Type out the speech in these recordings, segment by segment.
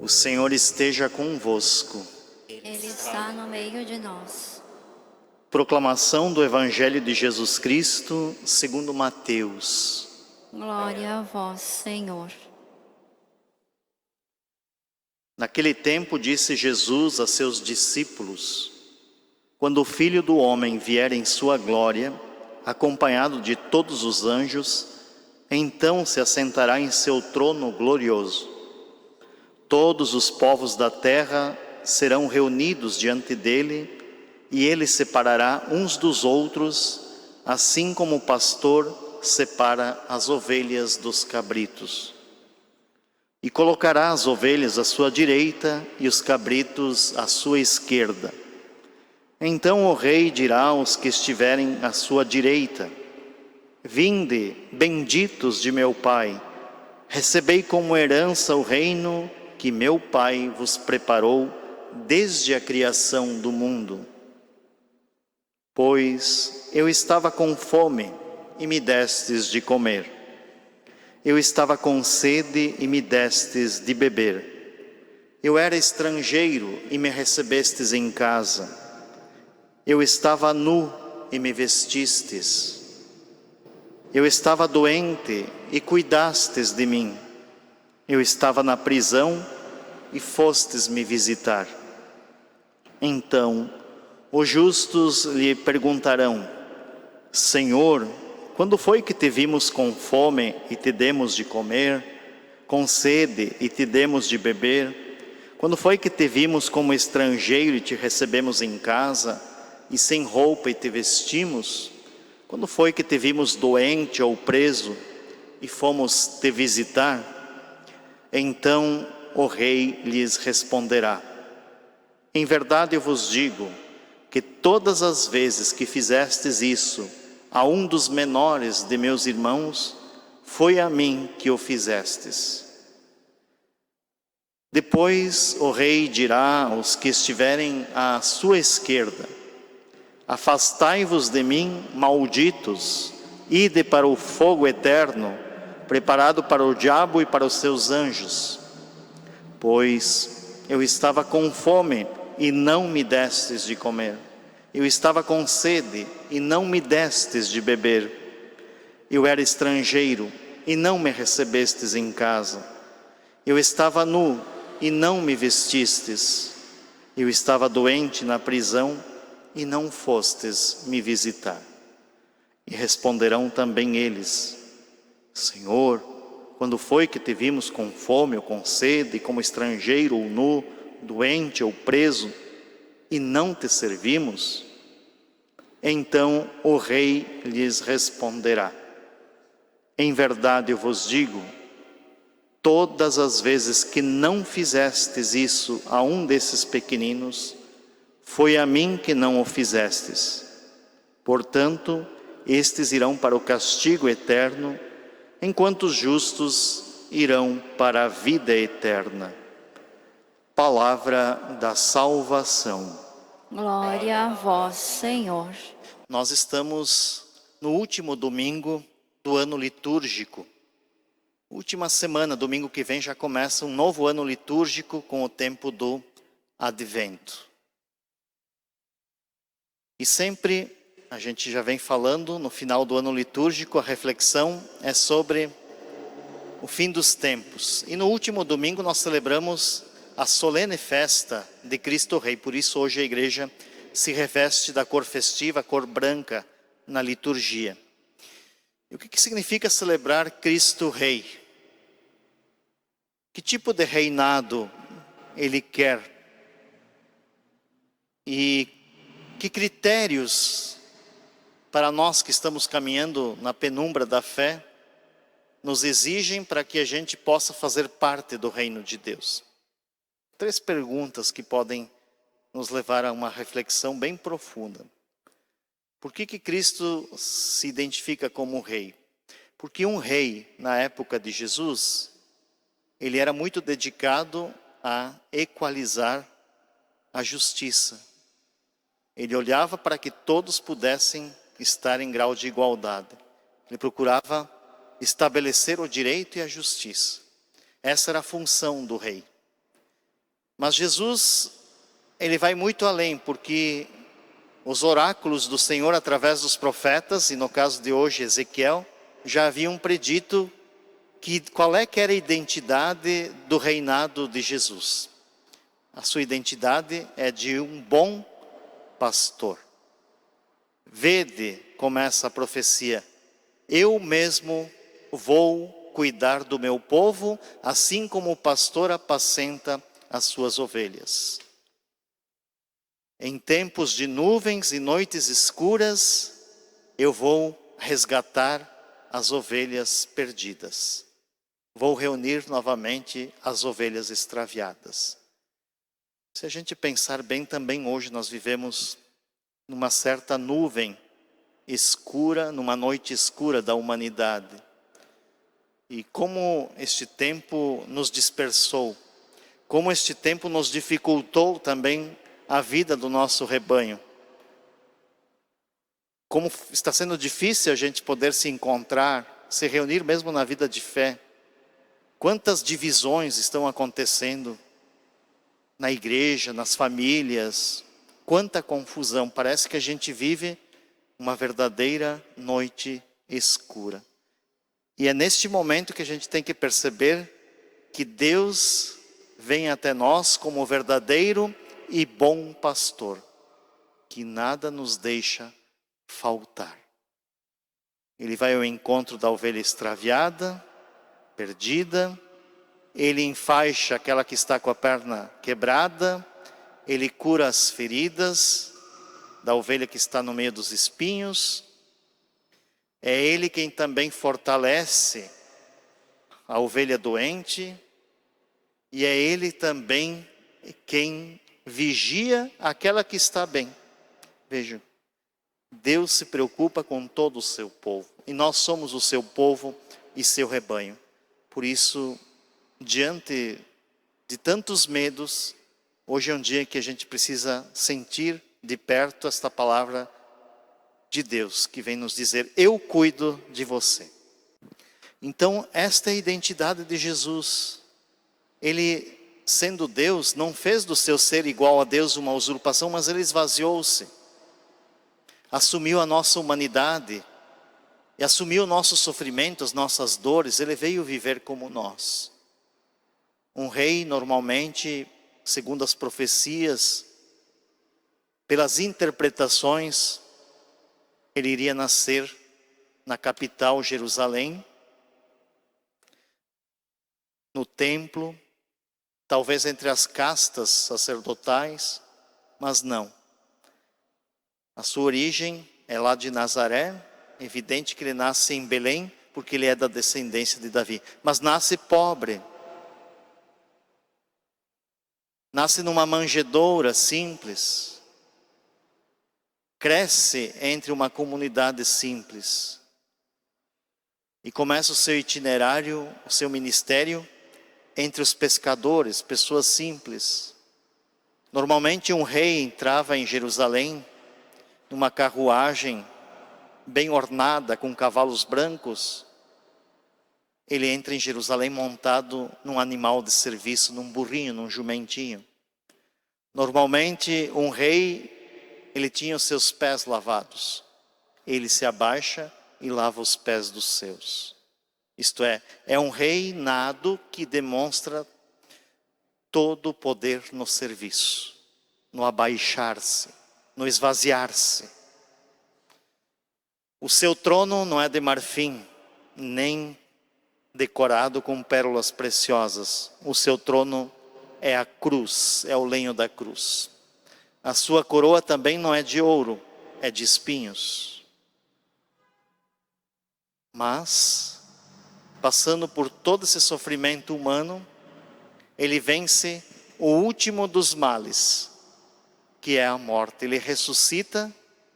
O Senhor esteja convosco. Ele está no meio de nós. Proclamação do Evangelho de Jesus Cristo, segundo Mateus. Glória a vós, Senhor. Naquele tempo disse Jesus a seus discípulos: quando o Filho do Homem vier em sua glória, acompanhado de todos os anjos, então se assentará em seu trono glorioso. Todos os povos da terra serão reunidos diante dele, e ele separará uns dos outros, assim como o pastor separa as ovelhas dos cabritos. E colocará as ovelhas à sua direita e os cabritos à sua esquerda. Então o rei dirá aos que estiverem à sua direita: vinde, benditos de meu Pai, recebei como herança o reino que meu Pai vos preparou desde a criação do mundo. Pois eu estava com fome e me destes de comer. Eu estava com sede e me destes de beber. Eu era estrangeiro e me recebestes em casa. Eu estava nu e me vestistes. Eu estava doente e cuidastes de mim. Eu estava na prisão e fostes me visitar. Então os justos lhe perguntarão: Senhor, quando foi que te vimos com fome e te demos de comer, com sede e te demos de beber? Quando foi que te vimos como estrangeiro e te recebemos em casa, e sem roupa e te vestimos? Quando foi que te vimos doente ou preso e fomos te visitar? Então o rei lhes responderá: em verdade eu vos digo que todas as vezes que fizestes isso a um dos menores de meus irmãos, foi a mim que o fizestes. Depois o rei dirá aos que estiverem à sua esquerda: afastai-vos de mim, malditos, ide para o fogo eterno, preparado para o diabo e para os seus anjos. Pois eu estava com fome e não me destes de comer. Eu estava com sede e não me destes de beber. Eu era estrangeiro e não me recebestes em casa. Eu estava nu e não me vestistes. Eu estava doente na prisão e não fostes me visitar. E responderão também eles: Senhor, quando foi que te vimos com fome ou com sede, como estrangeiro ou nu, doente ou preso, e não te servimos? Então o rei lhes responderá: em verdade eu vos digo, todas as vezes que não fizestes isso a um desses pequeninos, foi a mim que não o fizestes. Portanto, estes irão para o castigo eterno, enquanto os justos irão para a vida eterna. Palavra da salvação. Glória a vós, Senhor. Nós estamos no último domingo do ano litúrgico. Última semana, domingo que vem, já começa um novo ano litúrgico com o tempo do Advento. E sempre, a gente já vem falando, no final do ano litúrgico, a reflexão é sobre o fim dos tempos. E no último domingo nós celebramos a solene festa de Cristo Rei. Por isso hoje a igreja se reveste da cor festiva, a cor branca, na liturgia. E o que significa celebrar Cristo Rei? Que tipo de reinado Ele quer? E que critérios, para nós que estamos caminhando na penumbra da fé, nos exigem para que a gente possa fazer parte do reino de Deus? 3 perguntas que podem nos levar a uma reflexão bem profunda. Por que Cristo se identifica como rei? Porque um rei, na época de Jesus, ele era muito dedicado a equalizar a justiça. Ele olhava para que todos pudessem estar em grau de igualdade. Ele procurava estabelecer o direito e a justiça. Essa era a função do rei. Mas Jesus, ele vai muito além, porque os oráculos do Senhor através dos profetas, e no caso de hoje Ezequiel, já haviam predito qual é que era a identidade do reinado de Jesus. A sua identidade é de um bom pastor. Vede, começa a profecia, eu mesmo vou cuidar do meu povo, assim como o pastor apacenta as suas ovelhas. Em tempos de nuvens e noites escuras, eu vou resgatar as ovelhas perdidas. Vou reunir novamente as ovelhas extraviadas. Se a gente pensar bem, também hoje nós vivemos numa certa nuvem escura, numa noite escura da humanidade. E como este tempo nos dispersou, como este tempo nos dificultou também a vida do nosso rebanho. Como está sendo difícil a gente poder se encontrar, se reunir mesmo na vida de fé. Quantas divisões estão acontecendo na igreja, nas famílias, quanta confusão. Parece que a gente vive uma verdadeira noite escura. E é neste momento que a gente tem que perceber que Deus vem até nós como o verdadeiro e bom pastor, que nada nos deixa faltar. Ele vai ao encontro da ovelha extraviada, perdida, ele enfaixa aquela que está com a perna quebrada, ele cura as feridas da ovelha que está no meio dos espinhos. É ele quem também fortalece a ovelha doente, e é ele também quem vigia aquela que está bem. Vejam, Deus se preocupa com todo o seu povo, e nós somos o seu povo e seu rebanho. Por isso, diante de tantos medos, hoje é um dia que a gente precisa sentir de perto esta palavra de Deus, que vem nos dizer, eu cuido de você. Então, esta é a identidade de Jesus. Ele, sendo Deus, não fez do seu ser igual a Deus uma usurpação, mas ele esvaziou-se. Assumiu a nossa humanidade e assumiu o nosso sofrimento, as nossas dores. Ele veio viver como nós. Um rei, normalmente, segundo as profecias, pelas interpretações, ele iria nascer na capital, Jerusalém, no templo, talvez entre as castas sacerdotais, mas não. A sua origem é lá de Nazaré, evidente que ele nasce em Belém, porque ele é da descendência de Davi, mas nasce pobre. Nasce numa manjedoura simples, cresce entre uma comunidade simples e começa o seu itinerário, o seu ministério entre os pescadores, pessoas simples. Normalmente um rei entrava em Jerusalém numa carruagem bem ornada com cavalos brancos. Ele entra em Jerusalém montado num animal de serviço, num burrinho, num jumentinho. Normalmente um rei, ele tinha os seus pés lavados. Ele se abaixa e lava os pés dos seus. Isto é um reinado que demonstra todo o poder no serviço, no abaixar-se, no esvaziar-se. O seu trono não é de marfim, nem decorado com pérolas preciosas. O seu trono é a cruz, é o lenho da cruz. A sua coroa também não é de ouro, é de espinhos. Mas, passando por todo esse sofrimento humano, ele vence o último dos males, que é a morte. Ele ressuscita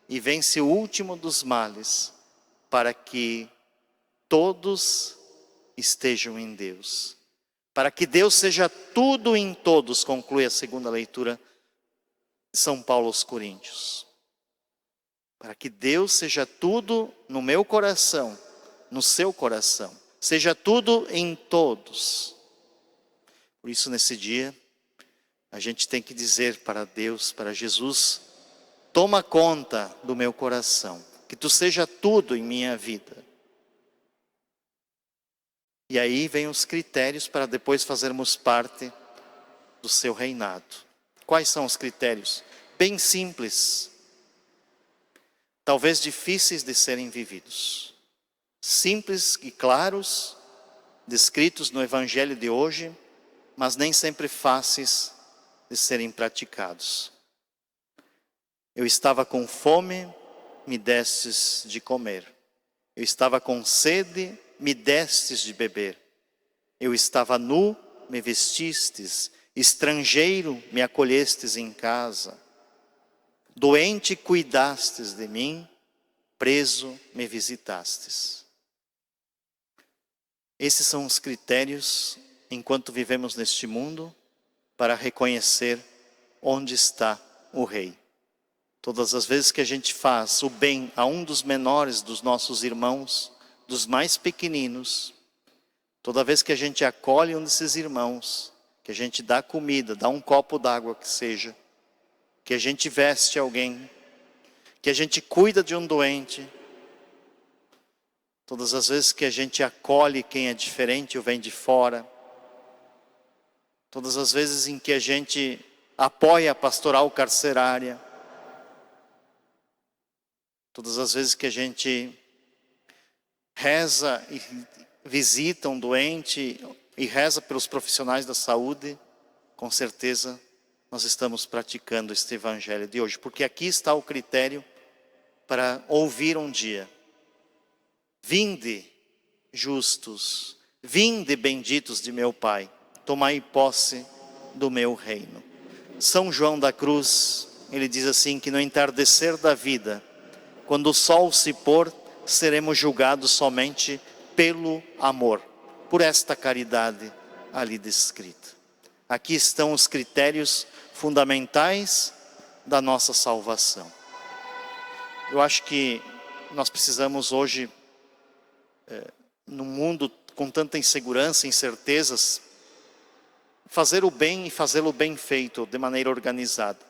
e vence o último dos males, para que todos estejam em Deus. Para que Deus seja tudo em todos, conclui a segunda leitura de São Paulo aos Coríntios. Para que Deus seja tudo no meu coração, no seu coração. Seja tudo em todos. Por isso, nesse dia, A gente tem que dizer para Deus, para Jesus: toma conta do meu coração, que tu seja tudo em minha vida. E aí vem os critérios para depois fazermos parte do seu reinado. Quais são os critérios? Bem simples, talvez difíceis de serem vividos. Simples e claros, descritos no Evangelho de hoje, mas nem sempre fáceis de serem praticados. Eu estava com fome, me destes de comer. Eu estava com sede, me destes de beber. Eu estava nu, me vestistes. Estrangeiro, me acolhestes em casa. Doente, cuidastes de mim. Preso, me visitastes. Esses são os critérios, enquanto vivemos neste mundo, para reconhecer onde está o Rei. Todas as vezes que a gente faz o bem a um dos menores dos nossos irmãos, dos mais pequeninos, toda vez que a gente acolhe um desses irmãos, que a gente dá comida, dá um copo d'água que seja, que a gente veste alguém, que a gente cuida de um doente, todas as vezes que a gente acolhe quem é diferente ou vem de fora, todas as vezes em que a gente apoia a pastoral carcerária, todas as vezes que a gente reza e visita um doente e reza pelos profissionais da saúde, com certeza nós estamos praticando este Evangelho de hoje. Porque aqui está o critério para ouvir um dia: vinde justos, vinde benditos de meu Pai, tomai posse do meu reino. São João da Cruz, ele diz assim, que no entardecer da vida, quando o sol se pôr, seremos julgados somente pelo amor, por esta caridade ali descrita. Aqui estão os critérios fundamentais da nossa salvação. Eu acho que nós precisamos hoje, num mundo com tanta insegurança, incertezas, fazer o bem e fazê-lo bem feito, de maneira organizada.